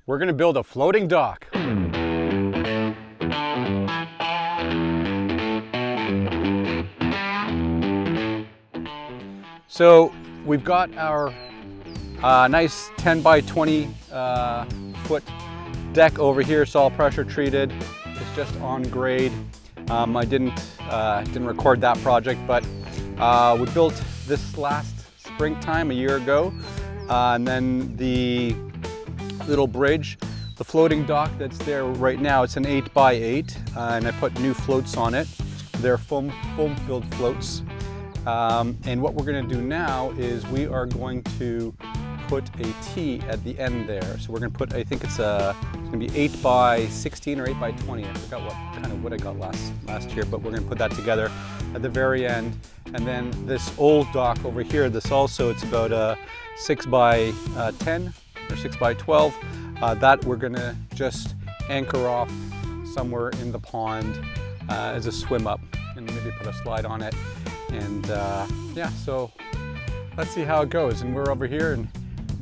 We're gonna build a floating dock. So we've got our nice 10 by 20 foot deck over here. It's all pressure treated. It's just on grade. I didn't record that project, but we built this last springtime a year ago. And then the little bridge, the floating dock that's there right now, it's an 8 by 8, and I put new floats on it. They're foam-filled floats. And what we're going to do now is we are going to put a T at the end there. So we're going to put, I think it's going to be 8 by 16 or 8 by 20. I forgot what kind of wood I got last year, but we're going to put that together at the very end. And then this old dock over here, this also, it's about a 6 by 10 or 6 by 12. That we're going to just anchor off somewhere in the pond as a swim up, and maybe put a slide on it. And yeah, so let's see how it goes. And we're over here in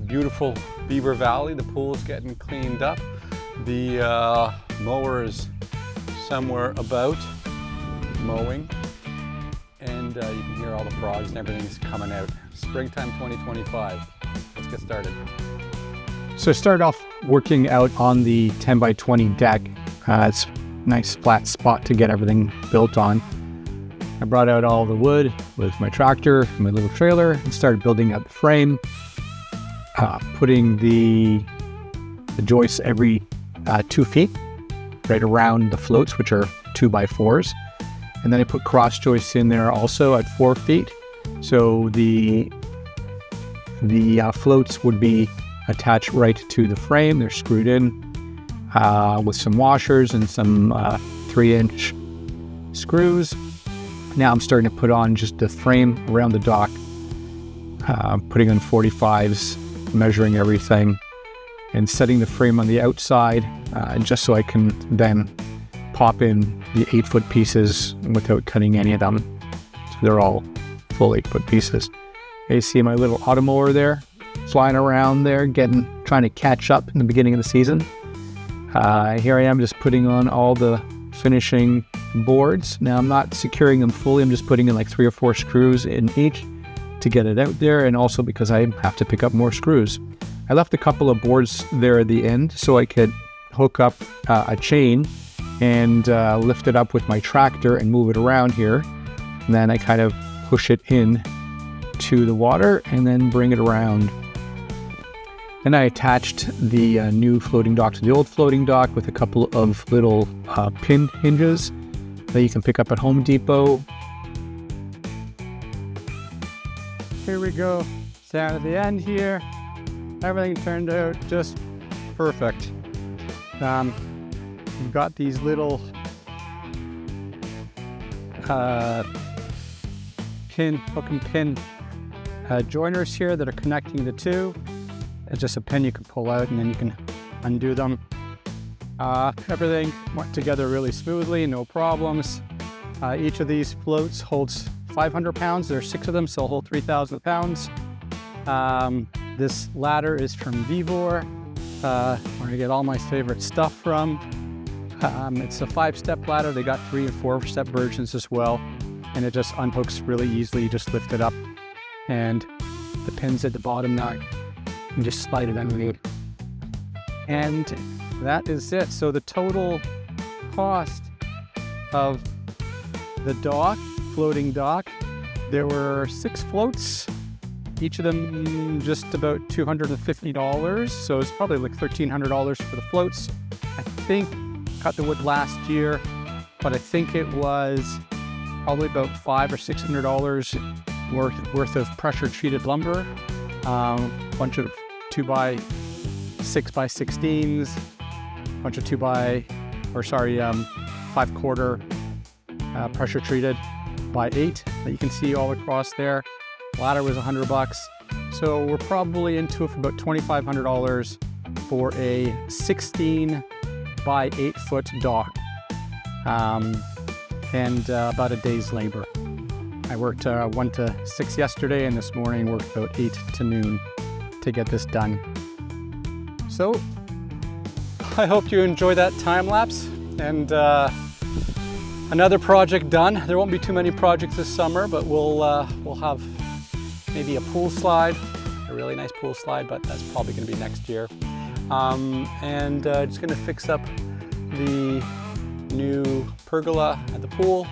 beautiful Beaver Valley. The pool's getting cleaned up. The mower is somewhere about mowing. And you can hear all the frogs and everything's coming out. Springtime 2025. Let's get started. So I started off working out on the 10 by 20 deck. It's a nice flat spot to get everything built on. I brought out all the wood with my tractor, my little trailer, and started building out the frame, putting the joists every 2 feet right around the floats, which are 2x4s. And then I put cross joists in there also at 4 feet. So the floats would be attached right to the frame. They're screwed in with some washers and some 3-inch screws. Now I'm starting to put on just the frame around the dock, putting on 45s, measuring everything, and setting the frame on the outside just so I can then pop in the 8-foot pieces without cutting any of them. So they're all full 8-foot pieces. You see my little automower there, flying around there, trying to catch up in the beginning of the season. Here I am just putting on all the finishing boards. Now I'm not securing them fully, I'm just putting in like 3 or 4 screws in each to get it out there, and also because I have to pick up more screws. I left a couple of boards there at the end so I could hook up a chain and lift it up with my tractor and move it around here. And then I kind of push it in to the water and then bring it around. Then I attached the new floating dock to the old floating dock with a couple of little pin hinges that you can pick up at Home Depot. Here we go, down at the end here. Everything turned out just perfect. We've got these little hook and pin joiners here that are connecting the two. It's just a pin you can pull out and then you can undo them. Everything went together really smoothly, no problems. Each of these floats holds 500 pounds. There are 6 of them, so it'll hold 3,000 pounds. This ladder is from Vivor, where I get all my favorite stuff from. It's a 5-step ladder. They got 3 and 4-step versions as well. And it just unhooks really easily. You just lift it up and the pins at the bottom now, you just slide it underneath. And that is it. So the total cost of the dock, floating dock, there were 6 floats, each of them just about $250. So it's probably like $1,300 for the floats. I think cut the wood last year, but I think it was probably about $500 or $600 worth of pressure treated lumber, bunch of 2x6 by 16s, bunch of 5/4 pressure treated by 8 that you can see all across there. Ladder was $100, so we're probably into it for about $2,500 for a 16 by 8 foot dock, and about a day's labor. I worked 1 to 6 yesterday, and this morning worked about 8 to noon to get this done. So I hope you enjoy that time lapse, and another project done. There won't be too many projects this summer, but we'll have maybe a pool slide, a really nice pool slide, but that's probably going to be next year. And just going to fix up the new pergola at the pool,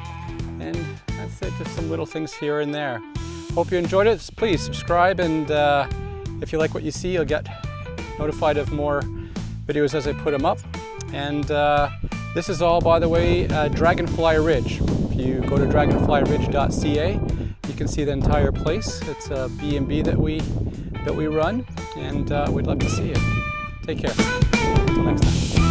and that's it. Just some little things here and there. Hope you enjoyed it. Please subscribe, and if you like what you see, you'll get notified of more videos as I put them up. And this is all, by the way, Dragonfly Ridge. If you go to dragonflyridge.ca, you can see the entire place. It's a B&B that we run, and we'd love to see you. Take care. Until next time.